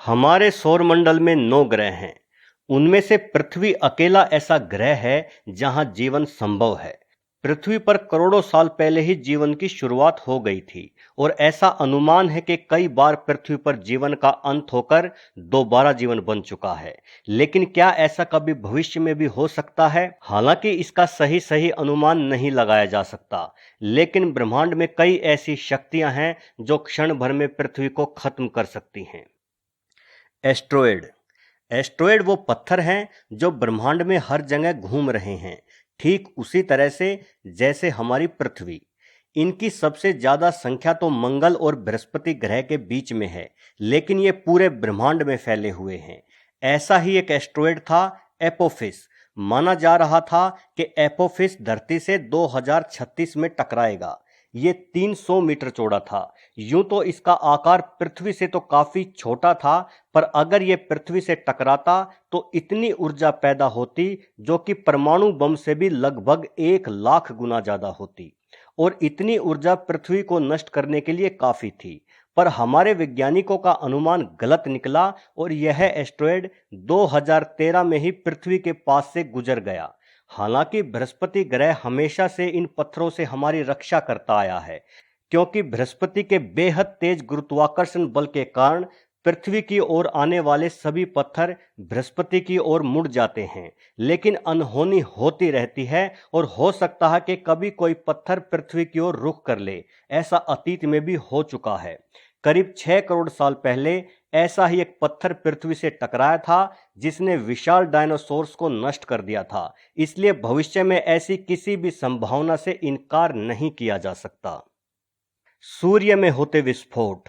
हमारे सौरमंडल में 9 ग्रह हैं। उनमें से पृथ्वी अकेला ऐसा ग्रह है जहां जीवन संभव है। पृथ्वी पर करोड़ों साल पहले ही जीवन की शुरुआत हो गई थी और ऐसा अनुमान है कि कई बार पृथ्वी पर जीवन का अंत होकर दोबारा जीवन बन चुका है। लेकिन क्या ऐसा कभी भविष्य में भी हो सकता है? हालांकि इसका सही सही अनुमान नहीं लगाया जा सकता, लेकिन ब्रह्मांड में कई ऐसी शक्तियां हैं जो क्षण भर में पृथ्वी को खत्म कर सकती हैं। एस्ट्रॉयड एस्ट्रॉयड वो पत्थर हैं जो ब्रह्मांड में हर जगह घूम रहे हैं, ठीक उसी तरह से जैसे हमारी पृथ्वी। इनकी सबसे ज्यादा संख्या तो मंगल और बृहस्पति ग्रह के बीच में है, लेकिन ये पूरे ब्रह्मांड में फैले हुए हैं। ऐसा ही एक एस्ट्रॉयड था एपोफिस। माना जा रहा था कि एपोफिस धरती से 2036 में टकराएगा। ये 300 मीटर चौड़ा था। यूं तो इसका आकार पृथ्वी से तो काफी छोटा था, पर अगर ये पृथ्वी से टकराता तो इतनी ऊर्जा पैदा होती जो कि परमाणु बम से भी लगभग 1 लाख गुना ज्यादा होती, और इतनी ऊर्जा पृथ्वी को नष्ट करने के लिए काफी थी। पर हमारे वैज्ञानिकों का अनुमान गलत निकला और यह एस्ट्रॉयड 2013 में ही पृथ्वी के पास से गुजर गया। हालांकि बृहस्पति ग्रह हमेशा से इन पत्थरों से हमारी रक्षा करता आया है, क्योंकि बृहस्पति के बेहद तेज गुरुत्वाकर्षण बल के कारण पृथ्वी की ओर आने वाले सभी पत्थर बृहस्पति की ओर मुड़ जाते हैं। लेकिन अनहोनी होती रहती है और हो सकता है कि कभी कोई पत्थर पृथ्वी की ओर रुख कर ले। ऐसा अतीत में भी हो चुका है। करीब 6 करोड़ साल पहले ऐसा ही एक पत्थर पृथ्वी से टकराया था, जिसने विशाल डायनासोर्स को नष्ट कर दिया था। इसलिए भविष्य में ऐसी किसी भी संभावना से इनकार नहीं किया जा सकता। सूर्य में होते विस्फोट।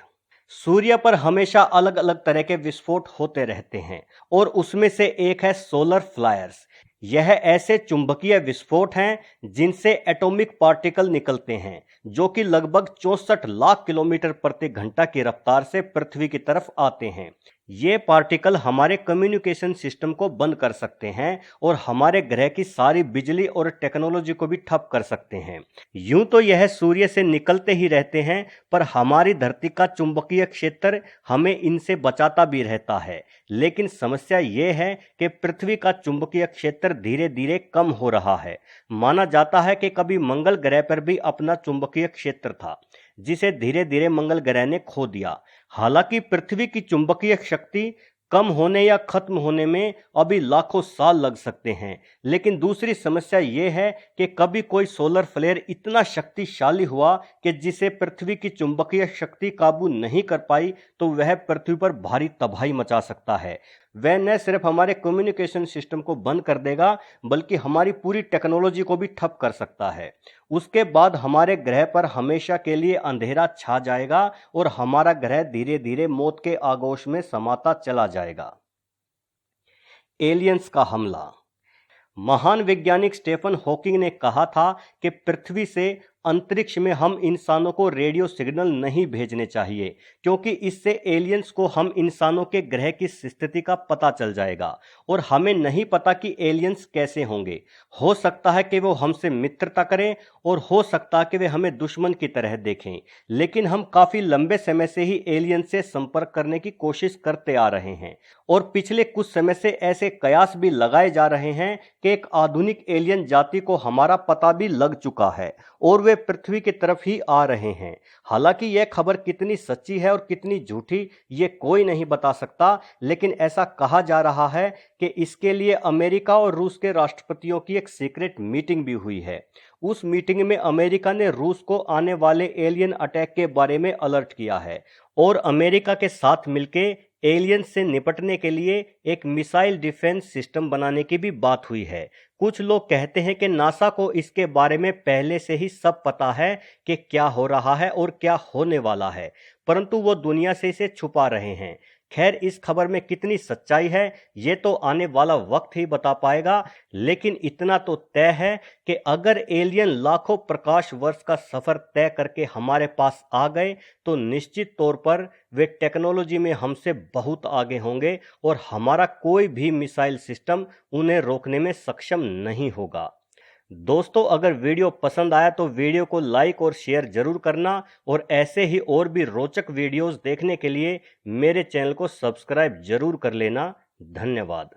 सूर्य पर हमेशा अलग अलग तरह के विस्फोट होते रहते हैं और उसमें से एक है सोलर फ्लायर्स। यह ऐसे चुंबकीय विस्फोट हैं जिनसे एटॉमिक पार्टिकल निकलते हैं, जो कि लगभग 64 लाख किलोमीटर प्रति घंटा की रफ्तार से पृथ्वी की तरफ आते हैं। ये पार्टिकल हमारे कम्युनिकेशन सिस्टम को बंद कर सकते हैं और हमारे ग्रह की सारी बिजली और टेक्नोलॉजी को भी ठप कर सकते हैं। यूं तो यह सूर्य से निकलते ही रहते हैं, पर हमारी धरती का चुंबकीय क्षेत्र हमें इनसे बचाता भी रहता है। लेकिन समस्या यह है कि पृथ्वी का चुंबकीय क्षेत्र धीरे धीरे कम हो रहा है। माना जाता है कि कभी मंगल ग्रह पर भी अपना चुंबकीय क्षेत्र था, जिसे धीरे धीरे मंगल ग्रह ने खो दिया। हालांकि पृथ्वी की चुंबकीय शक्ति कम होने या खत्म होने में अभी लाखों साल लग सकते हैं। लेकिन दूसरी समस्या यह है कि कभी कोई सोलर फ्लेयर इतना शक्तिशाली हुआ कि जिसे पृथ्वी की चुंबकीय शक्ति काबू नहीं कर पाई, तो वह पृथ्वी पर भारी तबाही मचा सकता है। वह न सिर्फ हमारे कम्युनिकेशन सिस्टम को बंद कर देगा, बल्कि हमारी पूरी टेक्नोलॉजी को भी ठप कर सकता है। उसके बाद हमारे ग्रह पर हमेशा के लिए अंधेरा छा जाएगा और हमारा ग्रह धीरे धीरे मौत के आगोश में समाता चला जाएगा। एलियंस का हमला। महान वैज्ञानिक स्टीफन हॉकिंग ने कहा था कि पृथ्वी से अंतरिक्ष में हम इंसानों को रेडियो सिग्नल नहीं भेजने चाहिए, क्योंकि इससे एलियंस को हम इंसानों के ग्रह की स्थिति का पता चल जाएगा और हमें नहीं पता कि एलियंस कैसे होंगे। हो सकता है कि वो हमसे मित्रता करें और हो सकता है कि वे हमें दुश्मन की तरह देखें। लेकिन हम काफी लंबे समय से ही एलियन से संपर्क करने की कोशिश करते आ रहे हैं और पिछले कुछ समय से ऐसे कयास भी लगाए जा रहे हैं कि एक आधुनिक एलियन जाति को हमारा पता भी लग चुका है और वे पृथ्वी की तरफ ही आ रहे हैं। हालांकि यह खबर कितनी सच्ची है और कितनी झूठी, ये कोई नहीं बता सकता, लेकिन ऐसा कहा जा रहा है कि इसके लिए अमेरिका और रूस के राष्ट्रपतियों की एक सीक्रेट मीटिंग भी हुई है। उस मीटिंग में अमेरिका ने रूस को आने वाले एलियन अटैक के बारे में अलर्ट किया है और अमेरिका के साथ मिलकर एलियन से निपटने के लिए एक मिसाइल डिफेंस सिस्टम बनाने की भी बात हुई है। कुछ लोग कहते हैं कि नासा को इसके बारे में पहले से ही सब पता है कि क्या हो रहा है और क्या होने वाला है, परंतु वो दुनिया से इसे छुपा रहे हैं। खैर, इस खबर में कितनी सच्चाई है ये तो आने वाला वक्त ही बता पाएगा, लेकिन इतना तो तय है कि अगर एलियन लाखों प्रकाश वर्ष का सफर तय करके हमारे पास आ गए, तो निश्चित तौर पर वे टेक्नोलॉजी में हमसे बहुत आगे होंगे और हमारा कोई भी मिसाइल सिस्टम उन्हें रोकने में सक्षम नहीं होगा। दोस्तों, अगर वीडियो पसंद आया तो वीडियो को लाइक और शेयर जरूर करना और ऐसे ही और भी रोचक वीडियोस देखने के लिए मेरे चैनल को सब्सक्राइब जरूर कर लेना। धन्यवाद।